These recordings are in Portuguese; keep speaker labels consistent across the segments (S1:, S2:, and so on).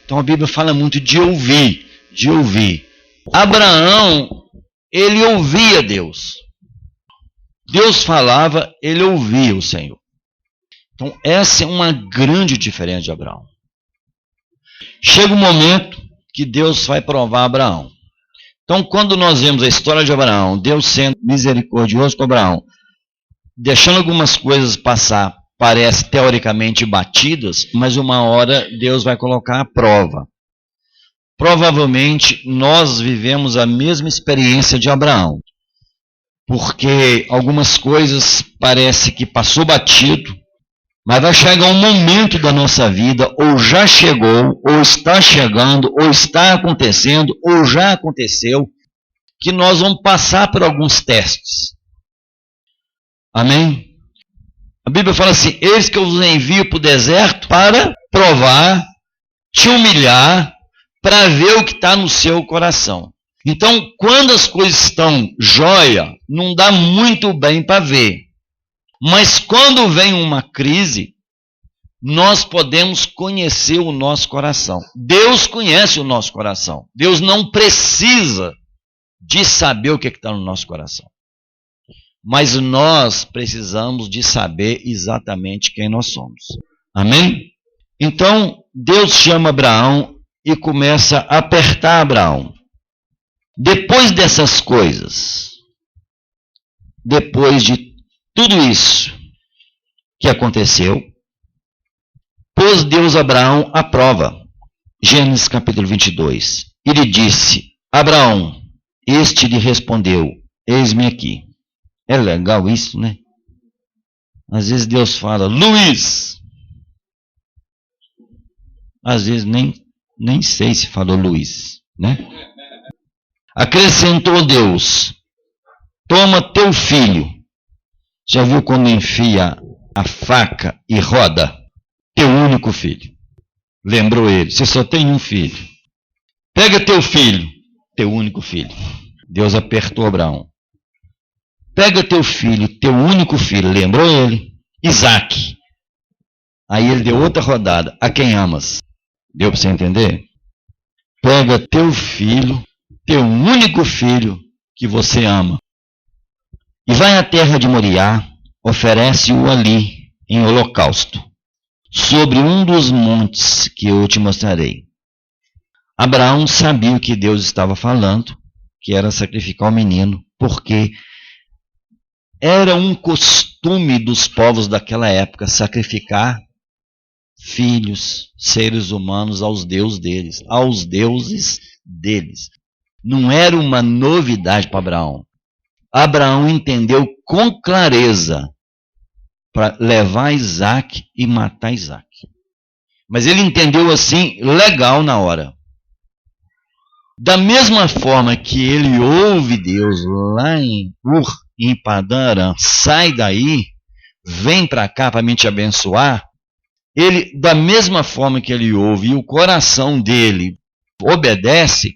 S1: Então a Bíblia fala muito de ouvir, de ouvir. Abraão, ele ouvia Deus. Deus falava, ele ouvia o Senhor. Então essa é uma grande diferença de Abraão. Chega um momento que Deus vai provar Abraão. Então quando nós vemos a história de Abraão, Deus sendo misericordioso com Abraão, deixando algumas coisas passar, parece teoricamente batidas, mas uma hora Deus vai colocar a prova. Provavelmente nós vivemos a mesma experiência de Abraão, porque algumas coisas parece que passou batido, mas vai chegar um momento da nossa vida, ou já chegou, ou está chegando, ou está acontecendo, ou já aconteceu, que nós vamos passar por alguns testes. Amém? A Bíblia fala assim, eis que eu vos envio para o deserto para provar, te humilhar, para ver o que está no seu coração. Então, quando as coisas estão jóia, não dá muito bem para ver. Mas quando vem uma crise, nós podemos conhecer o nosso coração. Deus conhece o nosso coração. Deus não precisa de saber o que está no nosso coração. Mas nós precisamos de saber exatamente quem nós somos. Amém? Então, Deus chama Abraão e começa a apertar Abraão. Depois dessas coisas, depois de tudo isso que aconteceu, pôs Deus Abraão à prova. Gênesis capítulo 22. E lhe disse, Abraão, este lhe respondeu, eis-me aqui. É legal isso, né? Às vezes Deus fala, Luiz. Às vezes nem sei se falou Luiz, né? Acrescentou Deus, toma teu filho. Já viu quando enfia a faca e roda? Teu único filho. Lembrou ele, você só tem um filho. Pega teu filho, teu único filho. Deus apertou Abraão. Pega teu filho, teu único filho, lembrou ele? Isaac. Aí ele deu outra rodada. A quem amas? Deu para você entender? Pega teu filho, teu único filho que você ama. E vai à terra de Moriá, oferece-o ali em holocausto, sobre um dos montes que eu te mostrarei. Abraão sabia o que Deus estava falando, que era sacrificar o menino, porque era um costume dos povos daquela época sacrificar filhos, seres humanos aos deuses deles. Não era uma novidade para Abraão. Abraão entendeu com clareza para levar Isaac e matar Isaac. Mas ele entendeu assim, legal na hora. Da mesma forma que ele ouve Deus lá em Ur, em Padã Arã, sai daí, vem para cá para me te abençoar, ele, da mesma forma que ele ouve e o coração dele obedece,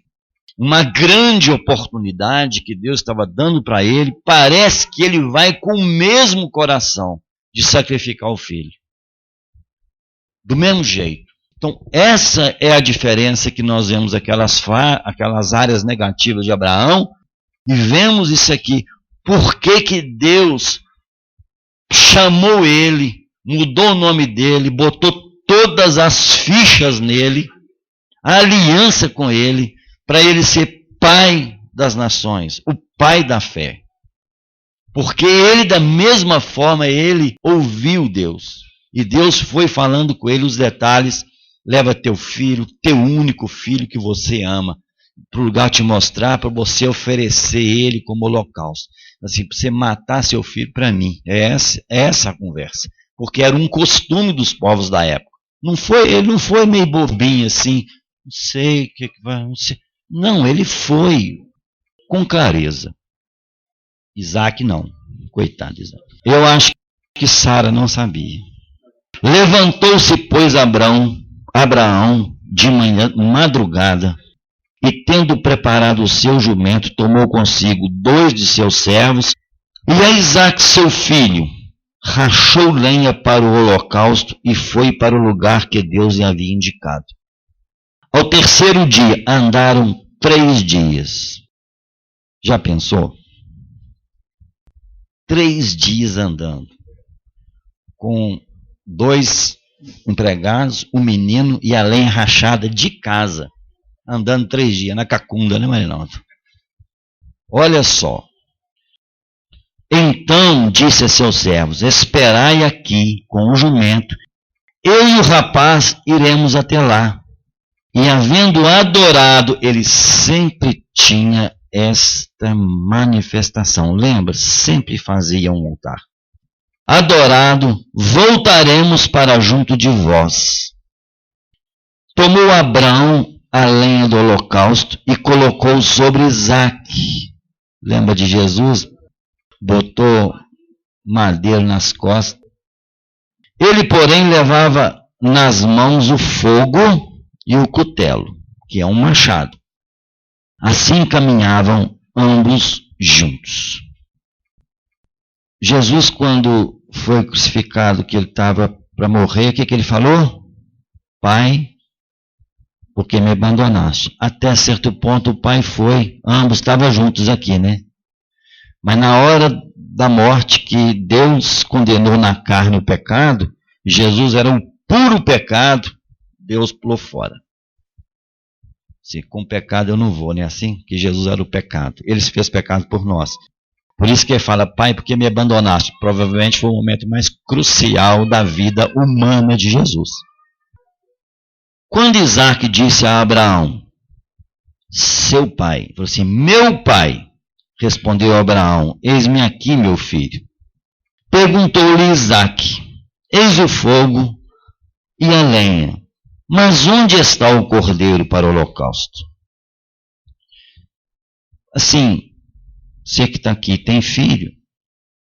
S1: uma grande oportunidade que Deus estava dando para ele, parece que ele vai com o mesmo coração de sacrificar o filho. Do mesmo jeito. Então, essa é a diferença que nós vemos aquelas áreas negativas de Abraão e vemos isso aqui. Por que Deus chamou ele, mudou o nome dele, botou todas as fichas nele, a aliança com ele, para ele ser pai das nações, o pai da fé. Porque ele, da mesma forma, ele ouviu Deus. E Deus foi falando com ele os detalhes. Leva teu filho, teu único filho que você ama, para o lugar te mostrar, para você oferecer ele como holocausto. Assim, para você matar seu filho para mim. É essa a conversa. Porque era um costume dos povos da época. Ele não foi meio bobinho assim, não sei o que vai, não sei. Não, ele foi com clareza. Isaac não. Coitado de Isaac. Eu acho que Sara não sabia. Levantou-se, pois, Abraão de manhã, madrugada, e tendo preparado o seu jumento, tomou consigo 2 de seus servos, e a Isaac, seu filho, rachou lenha para o holocausto e foi para o lugar que Deus lhe havia indicado. Ao terceiro dia, andaram 3 dias. Já pensou? 3 dias andando. Com 2 empregados, um menino e a lenha rachada de casa. Andando 3 dias, na cacunda, né, Marinaldo? Olha só. Então disse a seus servos: esperai aqui com o jumento, eu e o rapaz iremos até lá. E havendo adorado, ele sempre tinha esta manifestação. Lembra? Sempre fazia um altar. Adorado, voltaremos para junto de vós. Tomou Abraão a lenha do holocausto e colocou sobre Isaque. Lembra de Jesus? Botou madeira nas costas. Ele, porém, levava nas mãos o fogo e o cutelo, que é um machado. Assim caminhavam ambos juntos. Jesus, quando foi crucificado, que ele estava para morrer, o que ele falou? Pai, por que me abandonaste? Até certo ponto o pai foi, ambos estavam juntos aqui, né? Mas na hora da morte que Deus condenou na carne o pecado, Jesus era um puro pecado, Deus pulou fora. Se com pecado eu não vou, não é assim? Que Jesus era o pecado. Ele se fez pecado por nós. Por isso que ele fala, pai, por que me abandonaste? Provavelmente foi o momento mais crucial da vida humana de Jesus. Quando Isaque disse a Abraão, seu pai, falou assim, meu pai, respondeu Abraão, eis-me aqui, meu filho. Perguntou-lhe Isaque, eis o fogo e a lenha, mas onde está o cordeiro para o holocausto? Assim, você que está aqui tem filho,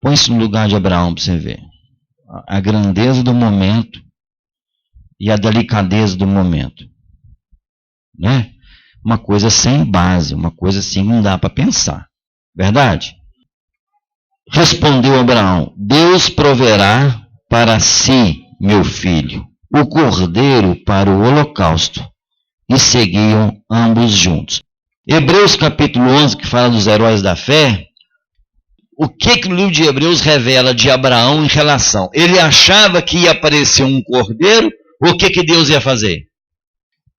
S1: põe-se no lugar de Abraão para você ver. A grandeza do momento e a delicadeza do momento. Né? Uma coisa sem base, uma coisa assim não dá para pensar. Verdade? Respondeu Abraão, Deus proverá para si, meu filho, o cordeiro para o holocausto. E seguiam ambos juntos. Hebreus capítulo 11, que fala dos heróis da fé, o que o livro de Hebreus revela de Abraão em relação? Ele achava que ia aparecer um cordeiro, o que Deus ia fazer?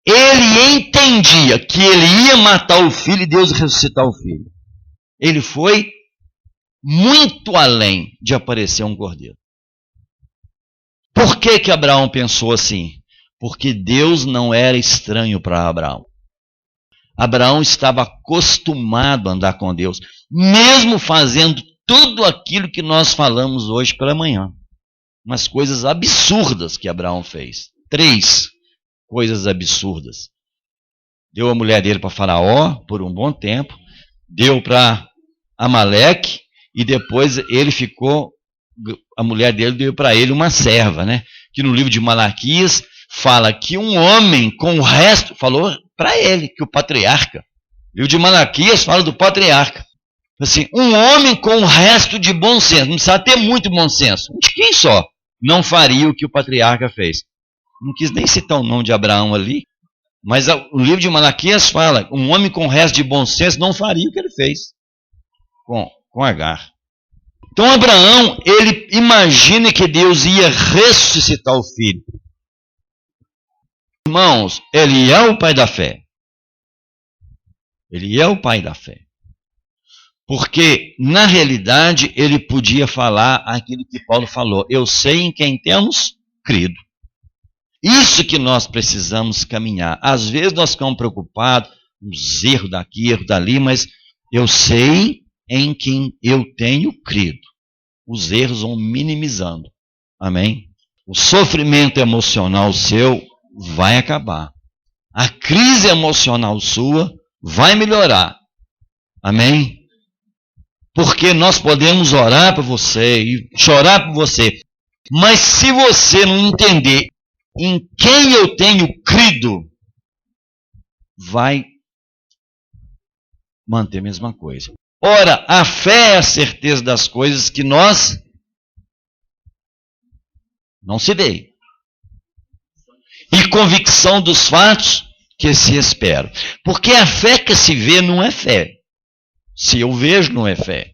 S1: Ele entendia que ele ia matar o filho e Deus ia ressuscitar o filho. Ele foi muito além de aparecer um cordeiro. Por que Abraão pensou assim? Porque Deus não era estranho para Abraão. Abraão estava acostumado a andar com Deus, mesmo fazendo tudo aquilo que nós falamos hoje pela manhã. Umas coisas absurdas que Abraão fez. 3 coisas absurdas. Deu a mulher dele para Faraó por um bom tempo, deu para Amaleque e depois ele ficou, a mulher dele deu para ele uma serva, né? Que no livro de Malaquias fala que um homem com o resto, falou para ele, que o patriarca, o livro de Malaquias fala do patriarca, assim, um homem com o resto de bom senso, não precisa ter muito bom senso, de quem só, não faria o que o patriarca fez. Não quis nem citar o nome de Abraão ali, mas o livro de Malaquias fala, um homem com o resto de bom senso não faria o que ele fez com Agar. Então Abraão, ele imagina que Deus ia ressuscitar o filho. Irmãos, ele é o pai da fé. Ele é o pai da fé. Porque, na realidade, ele podia falar aquilo que Paulo falou. Eu sei em quem temos crido. Isso que nós precisamos caminhar. Às vezes nós ficamos preocupados, uns erros daqui, erros dali, mas eu sei em quem eu tenho crido. Os erros vão minimizando. Amém? O sofrimento emocional seu vai acabar. A crise emocional sua vai melhorar. Amém? Porque nós podemos orar por você e chorar por você. Mas se você não entender em quem eu tenho crido, vai manter a mesma coisa. Ora, a fé é a certeza das coisas que nós não se vê. E convicção dos fatos que se espera. Porque a fé que se vê não é fé. Se eu vejo, não é fé.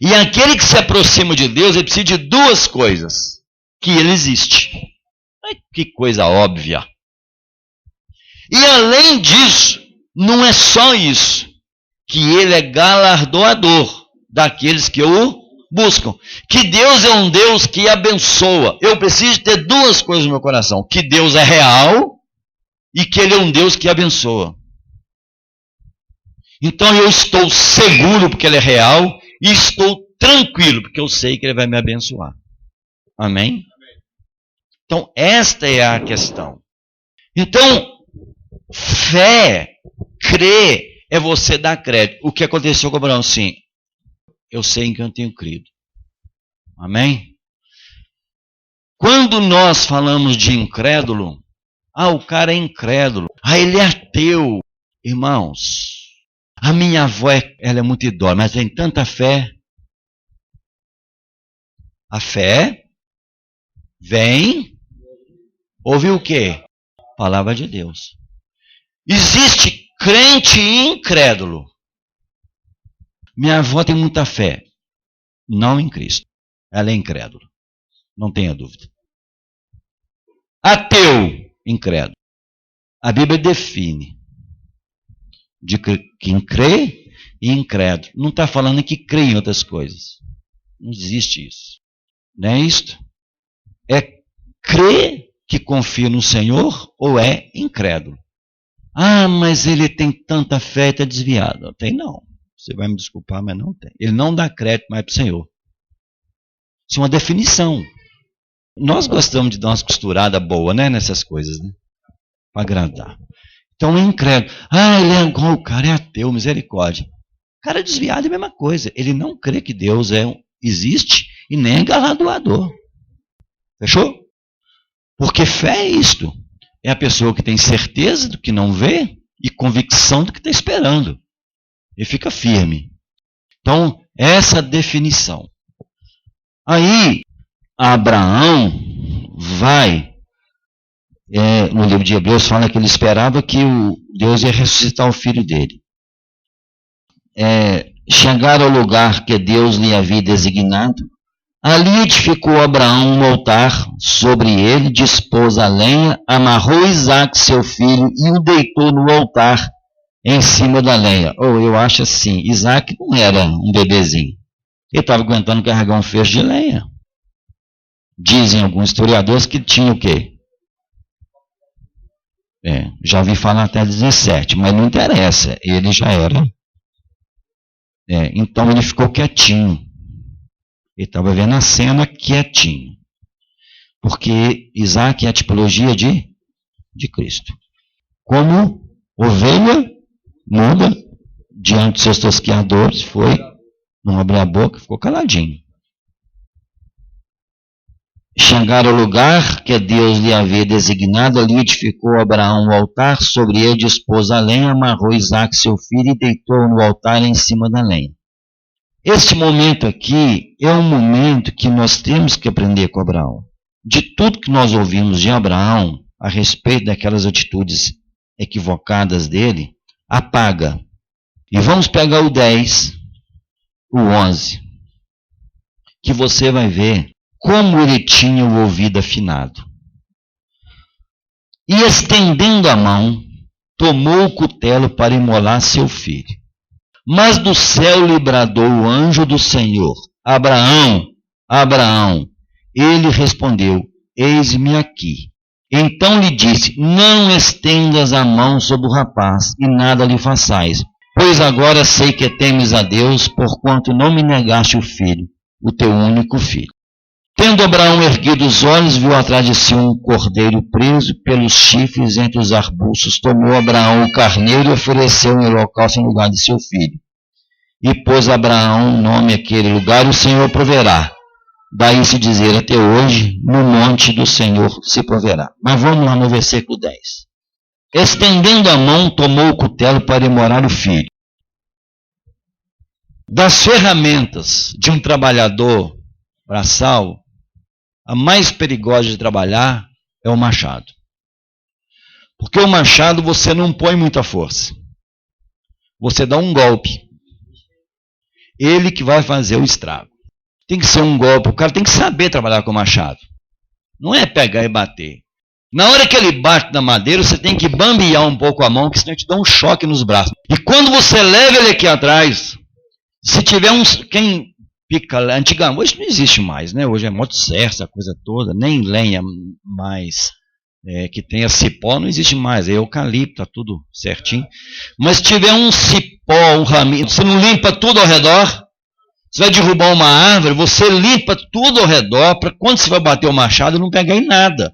S1: E aquele que se aproxima de Deus, ele precisa de duas coisas. Que ele existe. Que coisa óbvia. E além disso, não é só isso. Que ele é galardoador daqueles que o buscam. Que Deus é um Deus que abençoa. Eu preciso ter duas coisas no meu coração. Que Deus é real e que ele é um Deus que abençoa. Então eu estou seguro porque ele é real e estou tranquilo porque eu sei que ele vai me abençoar. Amém? Então esta é a questão. Então, fé, crer, é você dar crédito. O que aconteceu com Abraão? Sim, eu sei em que eu tenho crido. Amém? Quando nós falamos de incrédulo, o cara é incrédulo, ele é ateu. Irmãos, a minha avó, ela é muito idosa, mas tem tanta fé. A fé vem, ouve o quê? Palavra de Deus. Existe crente e incrédulo. Minha avó tem muita fé, não em Cristo. Ela é incrédula, não tenha dúvida. Ateu, incrédulo. A Bíblia define de quem crê e incrédulo. Não está falando que crê em outras coisas. Não existe isso. Não é isto? É crer que confia no Senhor ou é incrédulo? Mas ele tem tanta fé e está desviado. Tem não. Você vai me desculpar, mas não tem. Ele não dá crédito mais para o Senhor. Isso é uma definição. Nós gostamos de dar umas costuradas boas, né, nessas coisas, né? Para agradar. Então, é incrédulo. Ele é igual, o cara é ateu, misericórdia. O cara é desviado é a mesma coisa. Ele não crê que Deus existe e nem é galardoador. Fechou? Porque fé é isto. É a pessoa que tem certeza do que não vê e convicção do que está esperando. E fica firme. Então, essa definição. Aí, Abraão vai, no livro de Hebreus, fala que ele esperava que Deus ia ressuscitar o filho dele. Chegar ao lugar que Deus lhe havia designado, ali edificou Abraão um altar, sobre ele dispôs a lenha, amarrou Isaque, seu filho, e o deitou no altar, em cima da lenha. Eu acho assim, Isaque não era um bebezinho. Ele estava aguentando carregar um feixe de lenha. Dizem alguns historiadores que tinha o quê? Já ouvi falar até 17, mas não interessa, ele já era. Então ele ficou quietinho. Ele estava vendo a cena quietinho. Porque Isaque é a tipologia de Cristo. Como ovelha muda diante dos seus tosqueadores, não abriu a boca, ficou caladinho. Chegar ao lugar que Deus lhe havia designado, ali edificou Abraão um altar, sobre ele dispôs a lenha, amarrou Isaque, seu filho, e deitou no altar em cima da lenha. Este momento aqui é um momento que nós temos que aprender com Abraão. De tudo que nós ouvimos de Abraão, a respeito daquelas atitudes equivocadas dele, apaga. E vamos pegar o 10, o 11, que você vai ver como ele tinha o ouvido afinado. E estendendo a mão, tomou o cutelo para imolar seu filho. Mas do céu lhe bradou o anjo do Senhor: Abraão, Abraão. Ele respondeu: eis-me aqui. Então lhe disse: não estendas a mão sobre o rapaz, e nada lhe façais, pois agora sei que temes a Deus, porquanto não me negaste o filho, o teu único filho. Tendo Abraão erguido os olhos, viu atrás de si um cordeiro preso pelos chifres entre os arbustos. Tomou Abraão o carneiro e ofereceu em holocausto em lugar de seu filho. E pôs Abraão nome àquele lugar: o Senhor proverá. Daí se dizer até hoje: no monte do Senhor se proverá. Mas vamos lá no versículo 10. Estendendo a mão, tomou o cutelo para imolar o filho. Das ferramentas de um trabalhador braçal, a mais perigosa de trabalhar é o machado. Porque o machado você não põe muita força. Você dá um golpe. Ele que vai fazer o estrago. Tem que ser um golpe. O cara tem que saber trabalhar com o machado. Não é pegar e bater. Na hora que ele bate na madeira, você tem que bambear um pouco a mão, que senão te dá um choque nos braços. E quando você leva ele aqui atrás, se tiver quem pica antigamente, hoje não existe mais, né? Hoje é motosserra, essa coisa toda, nem lenha mais que tenha cipó, não existe mais. É eucalipto, tá tudo certinho. Mas se tiver um cipó, um raminho, você não limpa tudo ao redor? Você vai derrubar uma árvore, você limpa tudo ao redor, para quando você vai bater o machado, não pegar em nada.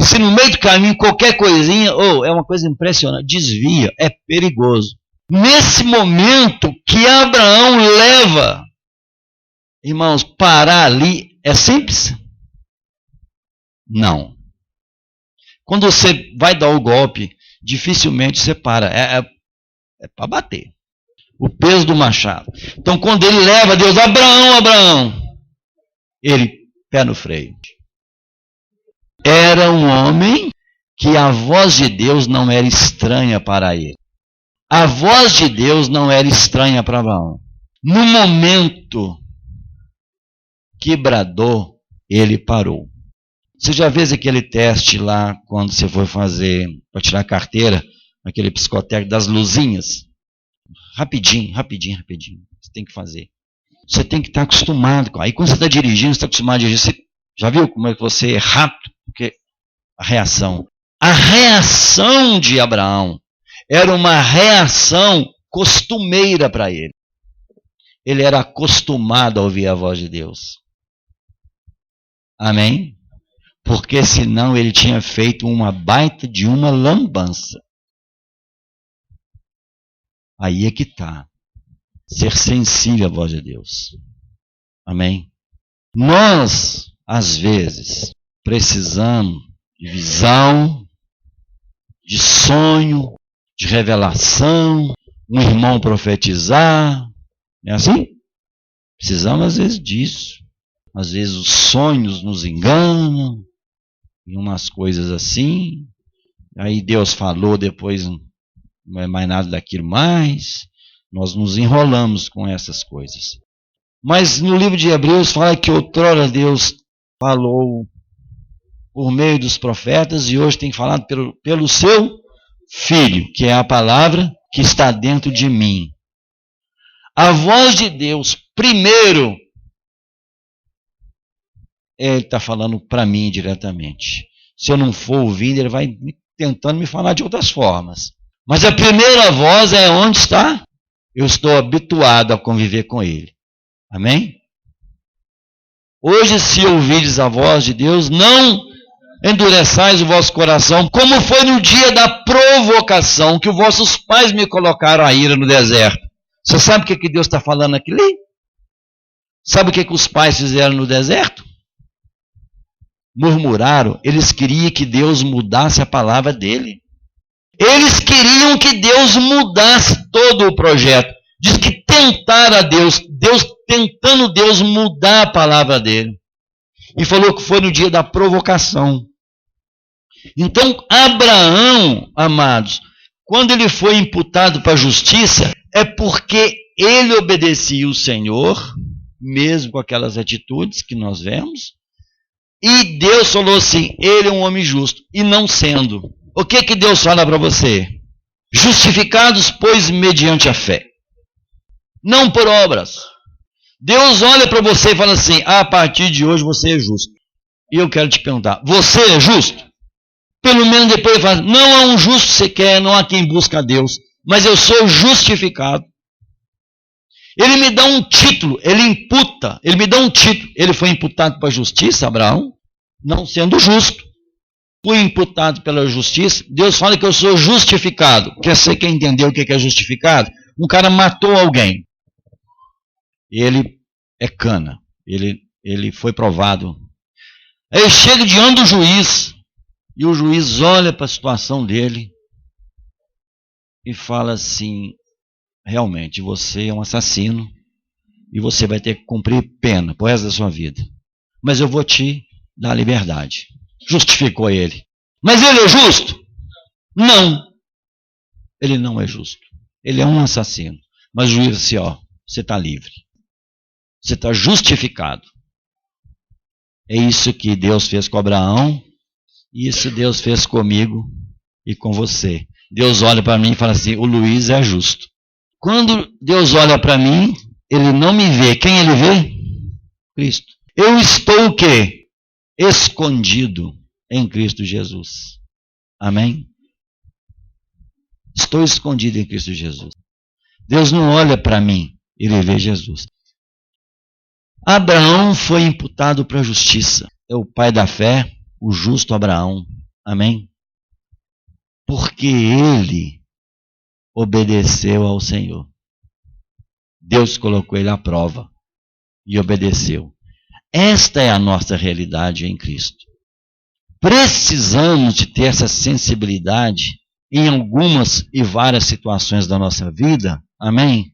S1: Se no meio do caminho, qualquer coisinha, é uma coisa impressionante, desvia, é perigoso. Nesse momento que Abraão leva, irmãos, parar ali é simples? Não. Quando você vai dar o golpe, dificilmente você para, é para bater. O peso do machado. Então, quando ele leva Deus, Abraão, ele, pé no freio. Era um homem que a voz de Deus não era estranha para ele. A voz de Deus não era estranha para Abraão. No momento que bradou, ele parou. Você já fez aquele teste lá, quando você foi fazer, para tirar a carteira, aquele psicotécnico das luzinhas? Rapidinho. Você tem que fazer. Você tem que estar acostumado. Aí quando você está dirigindo, você está acostumado a dirigir. Você já viu como é que você é rápido? Porque a reação de Abraão era uma reação costumeira para ele. Ele era acostumado a ouvir a voz de Deus. Amém? Porque senão ele tinha feito uma baita de uma lambança. Aí é que está. Ser sensível à voz de Deus. Amém? Nós, às vezes, precisamos de visão, de sonho, de revelação, um irmão profetizar. Não é assim? Precisamos, às vezes, disso. Às vezes, os sonhos nos enganam, e umas coisas assim. Aí Deus falou, depois não é mais nada daquilo mais. Nós nos enrolamos com essas coisas. Mas no livro de Hebreus fala que outrora Deus falou por meio dos profetas e hoje tem falado pelo seu Filho, que é a palavra que está dentro de mim. A voz de Deus, primeiro, ele está falando para mim diretamente. Se eu não for ouvindo, ele vai tentando me falar de outras formas. Mas a primeira voz é onde está? Eu estou habituado a conviver com ele. Amém? Hoje, se ouvirdes a voz de Deus, não endureçais o vosso coração, como foi no dia da provocação, que os vossos pais me colocaram a ira no deserto. Você sabe o que Deus está falando aqui? Sabe o que os pais fizeram no deserto? Murmuraram. Eles queriam que Deus mudasse a palavra dele. Eles queriam que Deus mudasse todo o projeto. Diz que tentaram a Deus tentando Deus mudar a palavra dele. E falou que foi no dia da provocação. Então, Abraão, amados, quando ele foi imputado para a justiça, é porque ele obedecia o Senhor, mesmo com aquelas atitudes que nós vemos, e Deus falou assim, ele é um homem justo, e não sendo. O que Deus fala para você? Justificados, pois, mediante a fé. Não por obras. Deus olha para você e fala assim, a partir de hoje você é justo. E eu quero te perguntar, você é justo? Pelo menos depois ele fala, não há um justo sequer, não há quem busca a Deus, mas eu sou justificado. Ele me dá um título, ele me dá um título. Ele foi imputado para a justiça, Abraão, não sendo justo. Fui imputado pela justiça, Deus fala que eu sou justificado. Você quer entender o que é justificado? Um cara matou alguém. Ele é cana. Ele foi provado. Aí chega diante do juiz, e o juiz olha para a situação dele e fala assim, realmente, você é um assassino e você vai ter que cumprir pena pro resto da sua vida. Mas eu vou te dar liberdade. Justificou ele. Mas ele é justo? Não, ele não é justo. Ele é um assassino. Mas o juiz disse, você está livre. Você está justificado. É isso que Deus fez com Abraão, e isso Deus fez comigo e com você. Deus olha para mim e fala assim, o Luiz é justo. Quando Deus olha para mim, ele não me vê. Quem ele vê? Cristo. Eu estou o quê? Escondido em Cristo Jesus. Amém? Estou escondido em Cristo Jesus. Deus não olha para mim, ele vê Jesus. Abraão foi imputado para a justiça. É o pai da fé, o justo Abraão. Amém? Porque ele obedeceu ao Senhor. Deus colocou ele à prova e obedeceu. Esta é a nossa realidade em Cristo. Precisamos de ter essa sensibilidade em algumas e várias situações da nossa vida. Amém?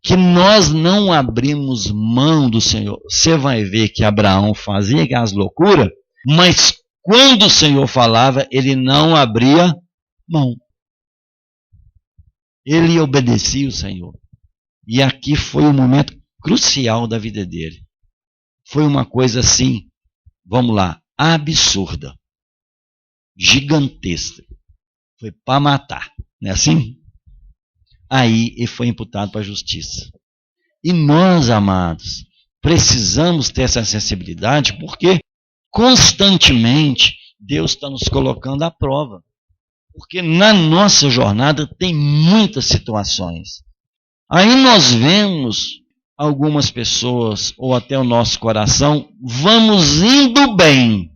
S1: Que nós não abrimos mão do Senhor. Você vai ver que Abraão fazia aquelas loucuras, mas quando o Senhor falava, ele não abria mão. Ele obedecia o Senhor. E aqui foi um momento crucial da vida dele. Foi uma coisa assim, vamos lá, absurda, gigantesca. Foi para matar, não é assim? Aí ele foi imputado para a justiça. E nós, amados, precisamos ter essa sensibilidade, porque constantemente Deus está nos colocando à prova. Porque na nossa jornada tem muitas situações. Aí nós vemos algumas pessoas, ou até o nosso coração, vamos indo bem,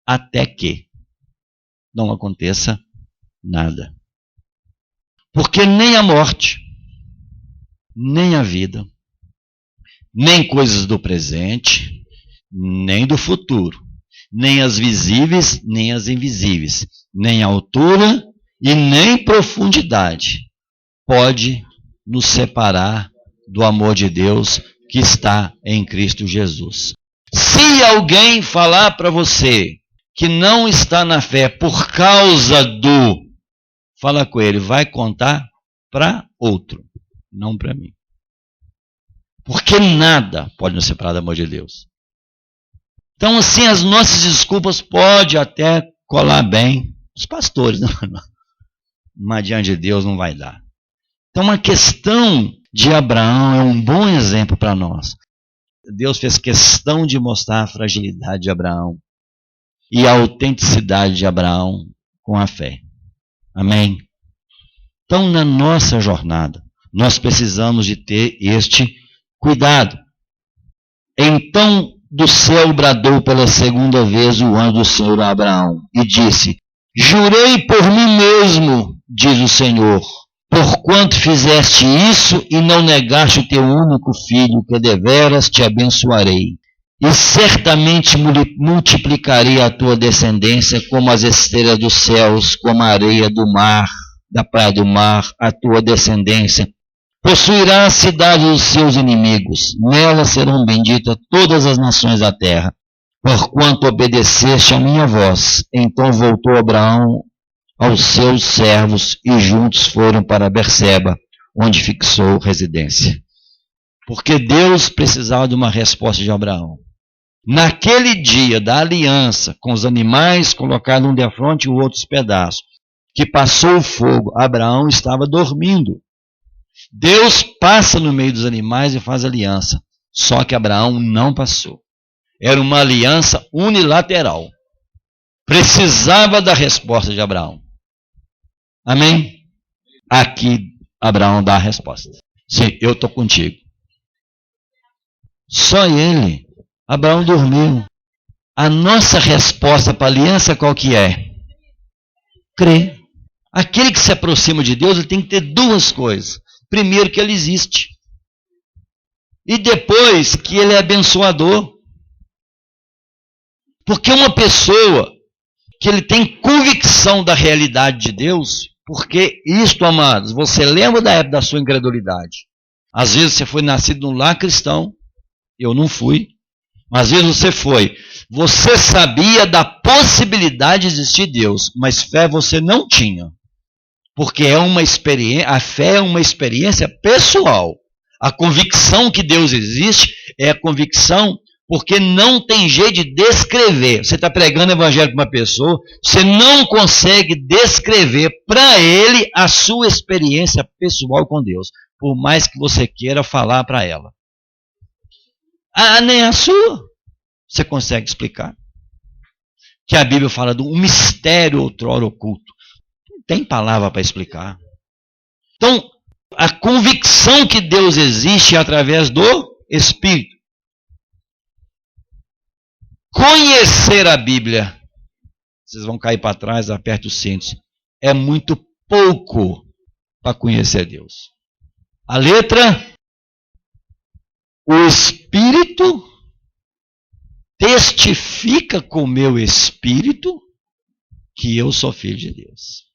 S1: até que não aconteça nada. Porque nem a morte, nem a vida, nem coisas do presente, nem do futuro, nem as visíveis, nem as invisíveis, nem altura e nem profundidade pode nos separar do amor de Deus que está em Cristo Jesus. Se alguém falar para você que não está na fé por causa do, fala com ele, vai contar para outro, não para mim. Porque nada pode nos separar do amor de Deus. Então, assim, as nossas desculpas podem até colar bem. Os pastores, não, mas diante de Deus não vai dar. Então, a questão de Abraão é um bom exemplo para nós. Deus fez questão de mostrar a fragilidade de Abraão e a autenticidade de Abraão com a fé. Amém? Então, na nossa jornada, nós precisamos de ter este cuidado. Então, do céu bradou pela segunda vez o anjo do Senhor a Abraão e disse, jurei por mim mesmo, diz o Senhor, porquanto fizeste isso e não negaste o teu único filho, que deveras te abençoarei. E certamente multiplicarei a tua descendência como as estrelas dos céus, como a areia do mar, da praia do mar, a tua descendência. Possuirá a cidade dos seus inimigos, nela serão benditas todas as nações da terra, porquanto obedeceste a minha voz. Então voltou Abraão aos seus servos e juntos foram para Berseba, onde fixou residência. Porque Deus precisava de uma resposta de Abraão. Naquele dia da aliança com os animais, colocaram um defronte e o outro pedaços, que passou o fogo, Abraão estava dormindo. Deus passa no meio dos animais e faz aliança, só que Abraão não passou. Era uma aliança unilateral. Precisava da resposta de Abraão. Amém? Aqui Abraão dá a resposta. Sim, eu estou contigo. Só ele. Abraão dormiu. A nossa resposta para a aliança qual que é? Crer. Aquele que se aproxima de Deus, ele tem que ter duas coisas. Primeiro, que ele existe. E depois, que ele é abençoador. Porque uma pessoa que ele tem convicção da realidade de Deus, porque isto, amados, você lembra da época da sua incredulidade. Às vezes você foi nascido num lar cristão, eu não fui, Às vezes você sabia da possibilidade de existir Deus, mas fé você não tinha. Porque a fé é uma experiência pessoal. A convicção que Deus existe é a convicção porque não tem jeito de descrever. Você está pregando o evangelho para uma pessoa, você não consegue descrever para ele a sua experiência pessoal com Deus, por mais que você queira falar para ela. Nem a sua você consegue explicar. Que a Bíblia fala de um mistério outrora oculto. Não tem palavra para explicar. Então, a convicção que Deus existe é através do Espírito. Conhecer a Bíblia, vocês vão cair para trás, aperte os cintos, é muito pouco para conhecer Deus. A letra, o Espírito testifica com o meu espírito que eu sou filho de Deus.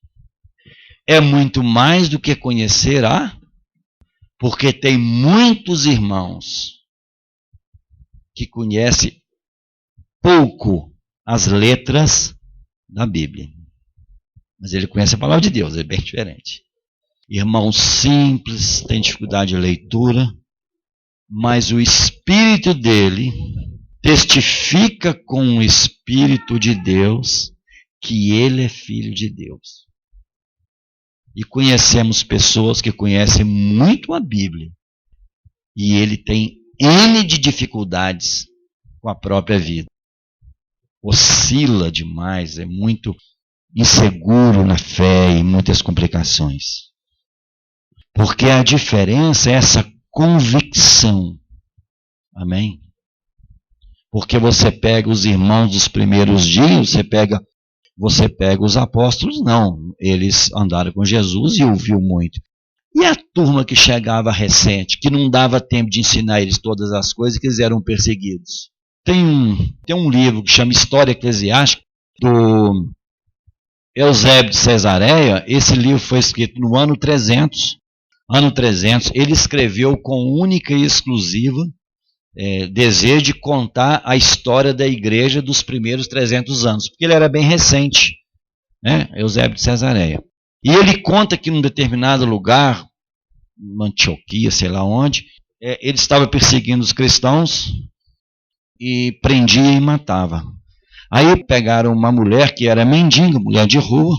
S1: É muito mais do que conhecer porque tem muitos irmãos que conhecem pouco as letras da Bíblia. Mas ele conhece a palavra de Deus, é bem diferente. Irmão simples, tem dificuldade de leitura, mas o espírito dele testifica com o Espírito de Deus que ele é filho de Deus. E conhecemos pessoas que conhecem muito a Bíblia. E ele tem N de dificuldades com a própria vida. Oscila demais, é muito inseguro na fé e muitas complicações. Porque a diferença é essa convicção. Amém? Porque você pega os irmãos dos primeiros dias, você pega os apóstolos, não. Eles andaram com Jesus e ouviu muito. E a turma que chegava recente, que não dava tempo de ensinar eles todas as coisas, que eles eram perseguidos. Tem um livro que chama História Eclesiástica, do Eusébio de Cesareia. Esse livro foi escrito no ano 300. Ele escreveu com única e exclusiva desejo de contar a história da igreja dos primeiros 300 anos, porque ele era bem recente, né? Eusébio de Cesareia. E ele conta que num determinado lugar, Antioquia, sei lá onde, ele estava perseguindo os cristãos e prendia e matava. Aí pegaram uma mulher que era mendiga, mulher de rua,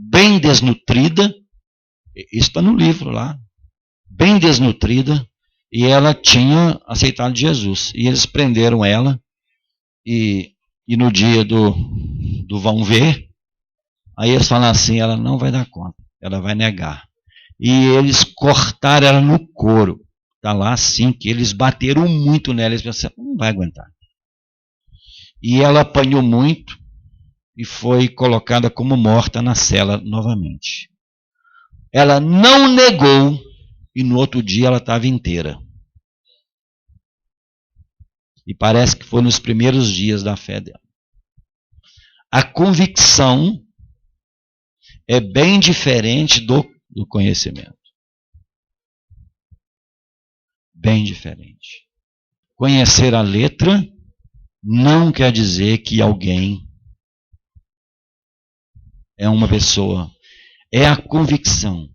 S1: bem desnutrida, isso está no livro lá, bem desnutrida, e ela tinha aceitado Jesus. E eles prenderam ela, e no dia do vão ver, aí eles falam assim, ela não vai dar conta, ela vai negar. E eles cortaram ela no couro. Está lá assim, que eles bateram muito nela, eles pensaram, não vai aguentar. E ela apanhou muito, e foi colocada como morta na cela novamente. Ela não negou, e no outro dia ela estava inteira. E parece que foi nos primeiros dias da fé dela. A convicção é bem diferente do conhecimento. Bem diferente. Conhecer a letra não quer dizer que alguém é uma pessoa. É a convicção.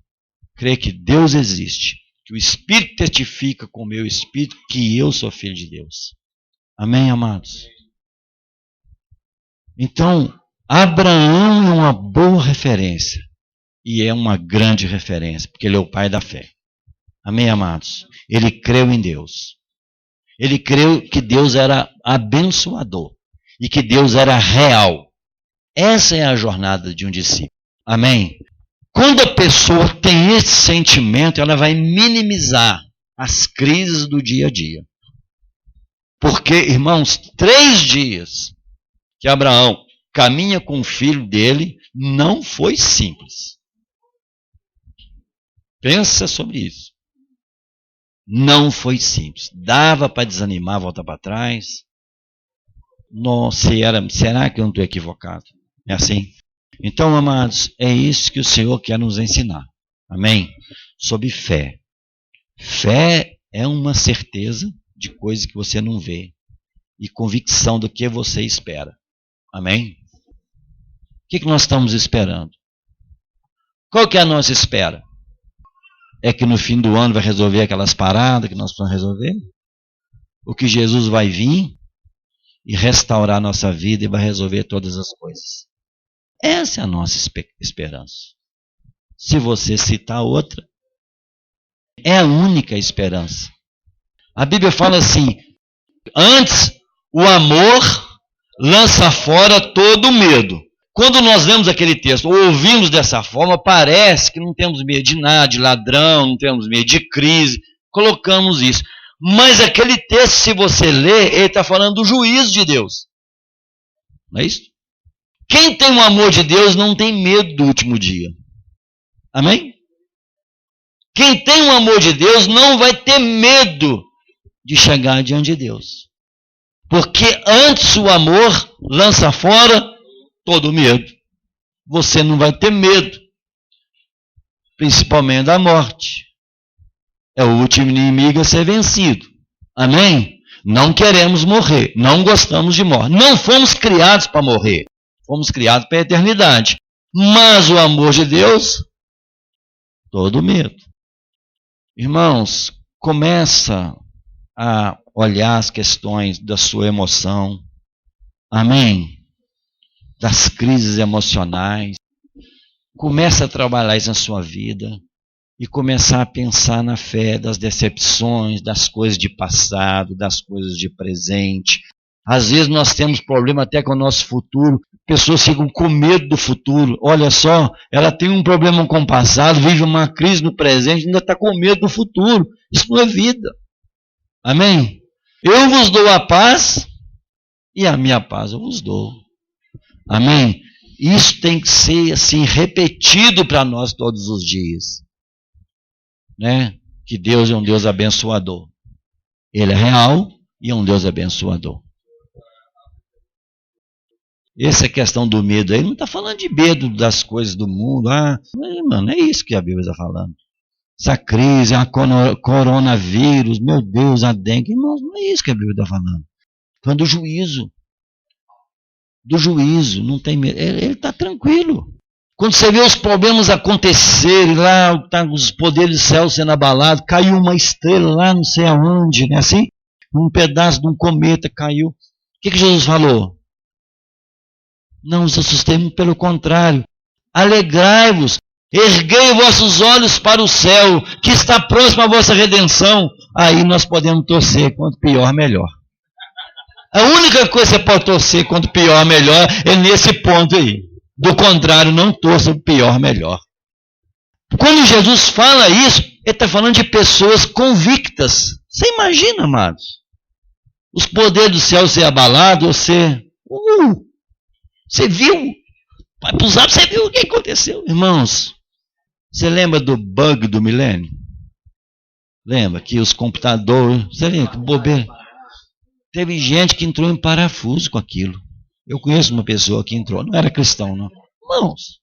S1: Crer que Deus existe. Que o Espírito testifica com o meu Espírito que eu sou filho de Deus. Amém, amados? Então, Abraão é uma boa referência. E é uma grande referência, porque ele é o pai da fé. Amém, amados? Ele creu em Deus. Ele creu que Deus era abençoador. E que Deus era real. Essa é a jornada de um discípulo. Amém? Quando a pessoa tem esse sentimento, ela vai minimizar as crises do dia a dia. Porque, irmãos, 3 dias que Abraão caminha com o filho dele, não foi simples. Pensa sobre isso. Não foi simples. Dava para desanimar, voltar para trás. Nossa, será que eu não estou equivocado? É assim? Então, amados, é isso que o Senhor quer nos ensinar. Amém? Sobre fé. Fé é uma certeza de coisas que você não vê. e convicção do que você espera. Amém? O que nós estamos esperando? Qual que é a nossa espera? É que no fim do ano vai resolver aquelas paradas que nós precisamos resolver? Ou que Jesus vai vir e restaurar a nossa vida e vai resolver todas as coisas? Essa é a nossa esperança. Se você citar outra, é a única esperança. A Bíblia fala assim: antes o amor lança fora todo medo. Quando nós lemos aquele texto, ou ouvimos dessa forma, parece que não temos medo de nada, de ladrão, não temos medo de crise, colocamos isso. Mas aquele texto, se você ler, ele está falando do juízo de Deus. Não é isso? Quem tem o amor de Deus não tem medo do último dia. Amém? Quem tem o amor de Deus não vai ter medo de chegar diante de Deus. Porque antes o amor lança fora todo medo. Você não vai ter medo, principalmente da morte. É o último inimigo a ser vencido. Amém? Não queremos morrer, não gostamos de morte. Não fomos criados para morrer, fomos criados para a eternidade. Mas o amor de Deus, todo medo. Irmãos, começa a olhar as questões da sua emoção. Amém? Das crises emocionais. Começa a trabalhar isso na sua vida e começar a pensar na fé, das decepções, das coisas de passado, das coisas de presente. Às vezes nós temos problema até com o nosso futuro. Pessoas ficam com medo do futuro. Olha só, ela tem um problema com o passado, vive uma crise no presente, ainda está com medo do futuro. Isso não é vida. Amém? Eu vos dou a paz e a minha paz eu vos dou. Amém? Isso tem que ser assim repetido para nós todos os dias. Né? Que Deus é um Deus abençoador. Ele é real e é um Deus abençoador. Essa questão do medo aí, não está falando de medo das coisas do mundo. Mano, é isso que a Bíblia está falando. Essa crise, a coronavírus, meu Deus, a dengue. Irmãos, não é isso que a Bíblia está falando. Falando do juízo. Do juízo, não tem medo. Ele está tranquilo. Quando você vê os problemas acontecerem, lá os poderes do céu sendo abalados, caiu uma estrela lá não sei aonde, né? Assim, um pedaço de um cometa caiu. O que Jesus falou? Não os assustemos, pelo contrário. Alegrai-vos, erguei vossos olhos para o céu, que está próximo à vossa redenção. Aí nós podemos torcer, quanto pior, melhor. A única coisa que você pode torcer quanto pior, melhor, é nesse ponto aí. Do contrário, não torça o pior, melhor. Quando Jesus fala isso, ele está falando de pessoas convictas. Você imagina, amados? Os poderes do céu ser abalados, você viu? Vai para usar, você viu o que aconteceu. Irmãos, você lembra do bug do milênio? Lembra que os computadores, você lembra que bobeira? Teve gente que entrou em parafuso com aquilo. Eu conheço uma pessoa que entrou, não era cristão, não. Irmãos,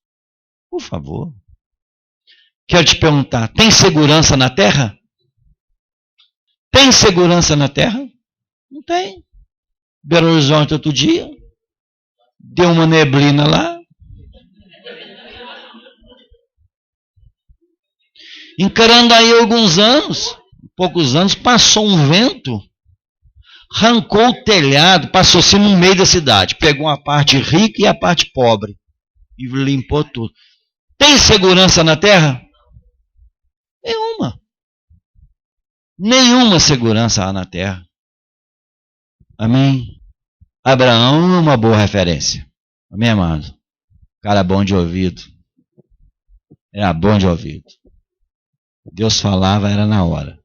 S1: por favor. Quero te perguntar, tem segurança na Terra? Tem segurança na Terra? Não tem. Belo Horizonte outro dia, deu uma neblina lá. Encarando aí alguns anos, poucos anos, passou um vento, arrancou o telhado, passou assim no meio da cidade, pegou a parte rica e a parte pobre e limpou tudo. Tem segurança na Terra? Nenhuma. Nenhuma segurança há na Terra. Amém? Abraão é uma boa referência. Amém, amado? Cara bom de ouvido. Era bom de ouvido. Deus falava, era na hora.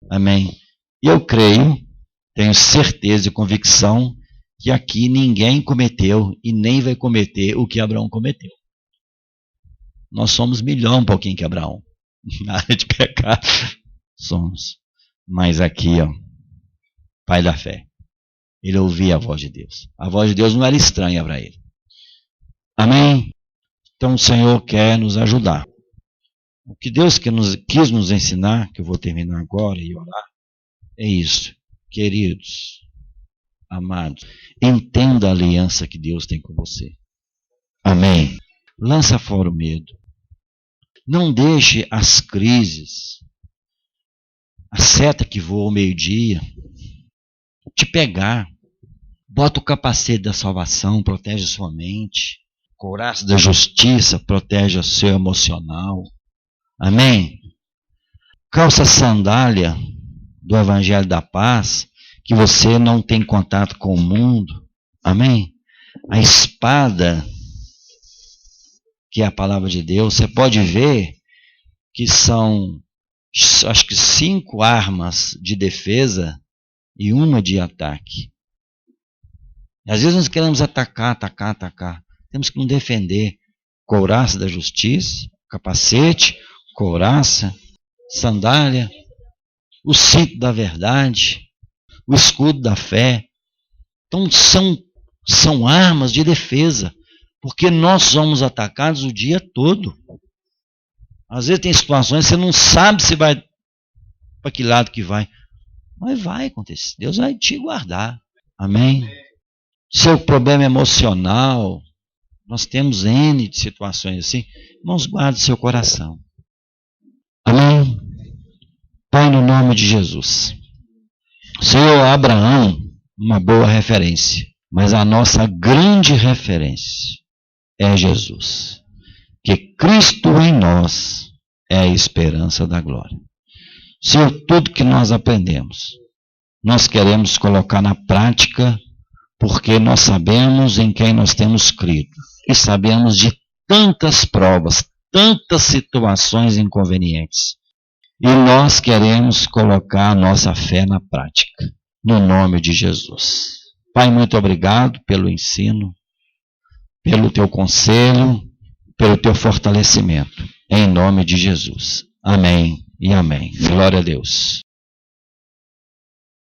S1: Amém? E eu creio, tenho certeza e convicção que aqui ninguém cometeu e nem vai cometer o que Abraão cometeu. Nós somos um pouquinho que Abraão. Na área de pecado, somos. Mas aqui, ó, pai da fé. Ele ouvia a voz de Deus. A voz de Deus não era estranha para ele. Amém? Então o Senhor quer nos ajudar. O que Deus quis nos ensinar, que eu vou terminar agora e orar, é isso. Queridos, Amados, entenda a aliança que Deus tem com você. Amém. Lança fora o medo. Não deixe as crises, a seta que voa ao meio-dia, te pegar. Bota o capacete da salvação, protege a sua mente. Couraça da justiça, protege o seu emocional. Amém? Calça a sandália do Evangelho da Paz, que você não tem contato com o mundo. Amém? A espada, que é a palavra de Deus, você pode ver que são, acho que 5 armas de defesa e uma de ataque. Às vezes nós queremos atacar. Temos que nos defender. Couraça da justiça, capacete, couraça, sandália, o cinto da verdade, o escudo da fé. Então são armas de defesa, porque nós somos atacados o dia todo. Às vezes tem situações que você não sabe se vai para que lado que vai, mas vai acontecer. Deus vai te guardar. Amém? Seu problema emocional, nós temos N de situações assim, irmãos, guarde seu coração. Amém? Pai, no nome de Jesus. Senhor, Abraão, uma boa referência, mas a nossa grande referência é Jesus. Que Cristo em nós é a esperança da glória. Senhor, tudo que nós aprendemos, nós queremos colocar na prática, porque nós sabemos em quem nós temos crido. E sabemos de tantas provas, tantas situações inconvenientes. E nós queremos colocar a nossa fé na prática, no nome de Jesus. Pai, muito obrigado pelo ensino, pelo teu conselho, pelo teu fortalecimento. Em nome de Jesus. Amém e amém. Glória a Deus.